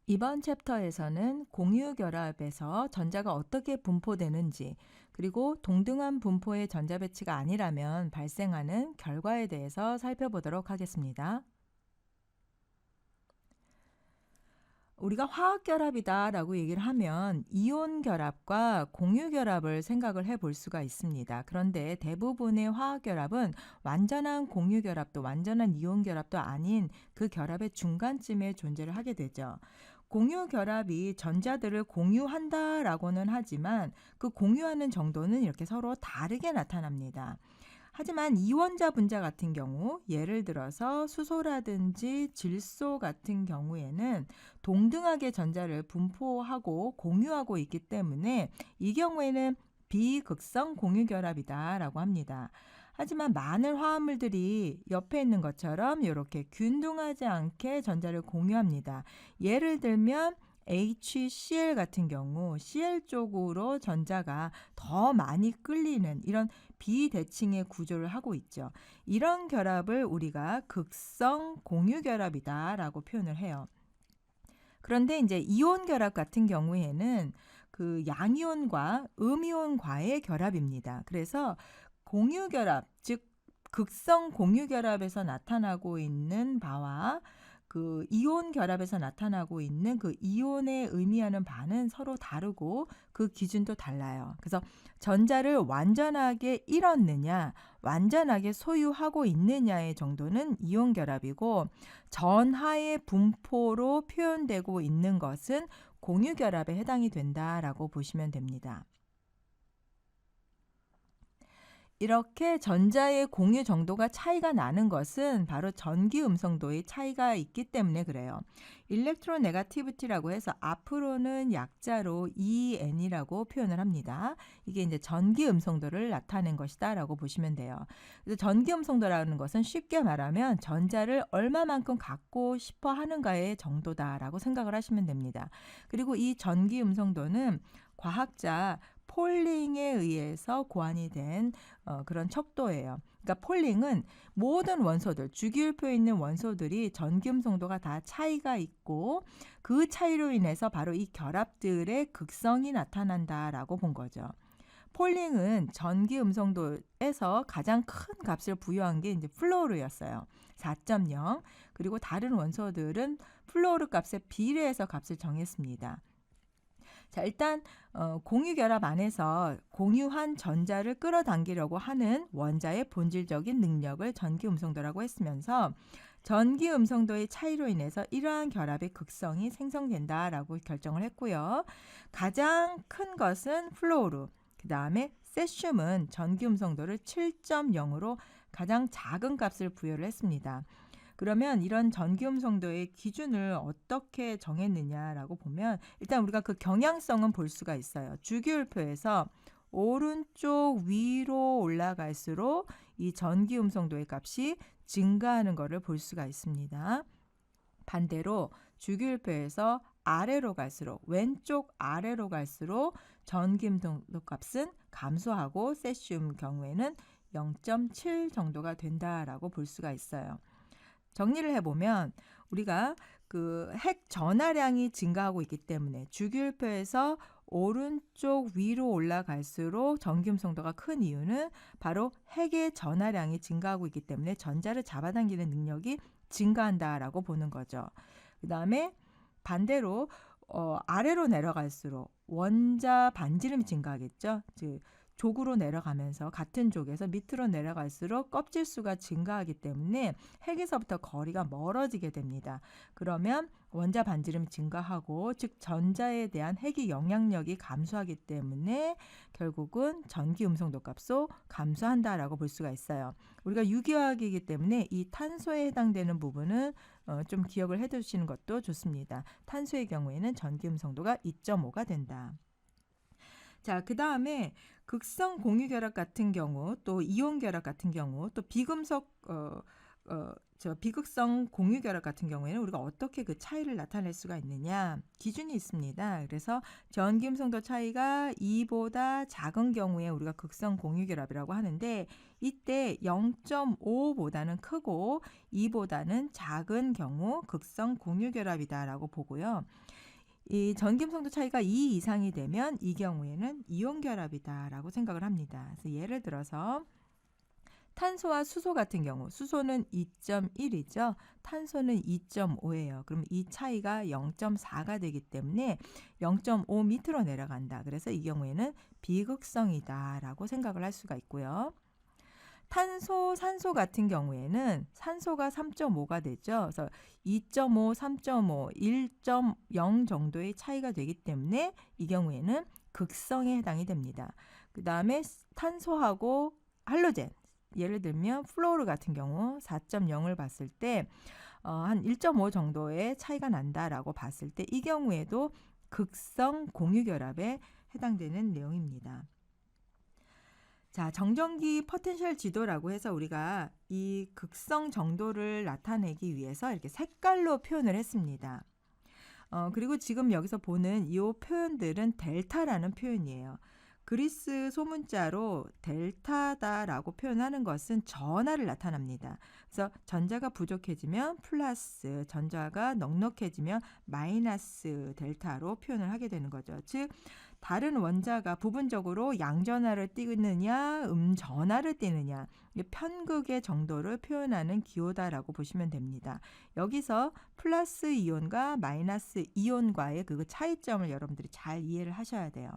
이번 챕터에서는 공유 결합에서 전자가 어떻게 분포되는지, 그리고 동등한 분포의 전자 배치가 아니라면 발생하는 결과에 대해서 살펴보도록 하겠습니다. 우리가 화학 결합이다라고 얘기를 하면 이온 결합과 공유 결합을 생각을 해볼 수가 있습니다. 그런데 대부분의 화학 결합은 완전한 공유 결합도 완전한 이온 결합도 아닌 그 결합의 중간쯤에 존재를 하게 되죠. 공유 결합이 전자들을 공유한다라고는 하지만 그 공유하는 정도는 이렇게 서로 다르게 나타납니다. 하지만 이원자 분자 같은 경우, 예를 들어서 수소라든지 질소 같은 경우에는 동등하게 전자를 분포하고 공유하고 있기 때문에 이 경우에는 비극성 공유 결합이다라고 합니다. 하지만 많은 화합물들이 옆에 있는 것처럼 이렇게 균등하지 않게 전자를 공유합니다. 예를 들면 HCl 같은 경우 Cl 쪽으로 전자가 더 많이 끌리는 이런 비대칭의 구조를 하고 있죠. 이런 결합을 우리가 극성 공유 결합이다라고 표현을 해요. 그런데 이제 이온 결합 같은 경우에는 그 양이온과 음이온과의 결합입니다. 그래서 공유 결합, 즉 극성 공유 결합에서 나타나고 있는 바와 그 이온 결합에서 나타나고 있는 그 이온의 의미하는 바는 서로 다르고 그 기준도 달라요. 그래서 전자를 완전하게 잃었느냐, 완전하게 소유하고 있느냐의 정도는 이온 결합이고 전하의 분포로 표현되고 있는 것은 공유 결합에 해당이 된다라고 보시면 됩니다. 이렇게 전자의 공유 정도가 차이가 나는 것은 바로 전기 음성도의 차이가 있기 때문에 그래요. 일렉트로네가티비티라고 해서 앞으로는 약자로 EN이라고 표현을 합니다. 이게 이제 전기 음성도를 나타낸 것이다라고 보시면 돼요. 그래서 전기 음성도라는 것은 쉽게 말하면 전자를 얼마만큼 갖고 싶어 하는가의 정도다라고 생각을 하시면 됩니다. 그리고 이 전기 음성도는 과학자 폴링에 의해서 고안이 된 그런 척도예요. 그러니까 폴링은 모든 원소들, 주기율표에 있는 원소들이 전기음성도가 다 차이가 있고 그 차이로 인해서 바로 이 결합들의 극성이 나타난다라고 본 거죠. 폴링은 전기음성도에서 가장 큰 값을 부여한 게 이제 플로르였어요. 4.0. 그리고 다른 원소들은 플로르 값에 비례해서 값을 정했습니다. 자, 일단 공유 결합 안에서 공유한 전자를 끌어당기려고 하는 원자의 본질적인 능력을 전기 음성도라고 했으면서 전기 음성도의 차이로 인해서 이러한 결합의 극성이 생성된다라고 결정을 했고요. 가장 큰 것은 플로르, 그 다음에 세슘은 전기 음성도를 7.0으로 가장 작은 값을 부여를 했습니다. 그러면 이런 전기음성도의 기준을 어떻게 정했느냐라고 보면 일단 우리가 그 경향성은 볼 수가 있어요. 주기율표에서 오른쪽 위로 올라갈수록 이 전기음성도의 값이 증가하는 것을 볼 수가 있습니다. 반대로 주기율표에서 아래로 갈수록 왼쪽 아래로 갈수록 전기음성도 값은 감소하고 세슘 경우에는 0.7 정도가 된다라고 볼 수가 있어요. 정리를 해보면 우리가 그 핵 전하량이 증가하고 있기 때문에 주기율표에서 오른쪽 위로 올라갈수록 전기음성도가 큰 이유는 바로 핵의 전하량이 증가하고 있기 때문에 전자를 잡아당기는 능력이 증가한다라고 보는 거죠. 그 다음에 반대로 아래로 내려갈수록 원자 반지름이 증가하겠죠. 즉 족으로 내려가면서 같은 족에서 밑으로 내려갈수록 껍질 수가 증가하기 때문에 핵에서부터 거리가 멀어지게 됩니다. 그러면 원자 반지름이 증가하고 즉 전자에 대한 핵의 영향력이 감소하기 때문에 결국은 전기 음성도 값도 감소한다라고 볼 수가 있어요. 우리가 유기화학이기 때문에 이 탄소에 해당되는 부분은 좀 기억을 해두시는 것도 좋습니다. 탄소의 경우에는 전기 음성도가 2.5가 된다. 자, 그 다음에 극성 공유 결합 같은 경우, 또 이온 결합 같은 경우, 또 비금속 저 비극성 공유결합 같은 경우에는 우리가 어떻게 그 차이를 나타낼 수가 있느냐 기준이 있습니다. 그래서 전기음성도 차이가 2보다 작은 경우에 우리가 극성 공유결합이라고 하는데 이때 0.5보다는 크고 2보다는 작은 경우 극성 공유결합이다라고 보고요. 이 전기음성도 차이가 2 이상이 되면 이 경우에는 이온결합이다라고 생각을 합니다. 그래서 예를 들어서 탄소와 수소 같은 경우 수소는 2.1이죠. 탄소는 2.5예요. 그럼 이 차이가 0.4가 되기 때문에 0.5 밑으로 내려간다. 그래서 이 경우에는 비극성이다라고 생각을 할 수가 있고요. 탄소, 산소 같은 경우에는 산소가 3.5가 되죠. 그래서 2.5, 3.5, 1.0 정도의 차이가 되기 때문에 이 경우에는 극성에 해당이 됩니다. 그 다음에 탄소하고 할로젠, 예를 들면 플로르 같은 경우 4.0을 봤을 때 한 1.5 정도의 차이가 난다라고 봤을 때 이 경우에도 극성 공유결합에 해당되는 내용입니다. 자, 정전기 포텐셜 지도라고 해서 우리가 이 극성 정도를 나타내기 위해서 이렇게 색깔로 표현을 했습니다. 그리고 지금 여기서 보는 이 표현들은 델타라는 표현이에요. 그리스 소문자로 델타다라고 표현하는 것은 전하를 나타납니다. 그래서 전자가 부족해지면 플러스, 전자가 넉넉해지면 마이너스 델타로 표현을 하게 되는 거죠. 즉 다른 원자가 부분적으로 양전하를 띠느냐 음전하를 띠느냐 편극의 정도를 표현하는 기호다라고 보시면 됩니다. 여기서 플러스 이온과 마이너스 이온과의 그 차이점을 여러분들이 잘 이해를 하셔야 돼요.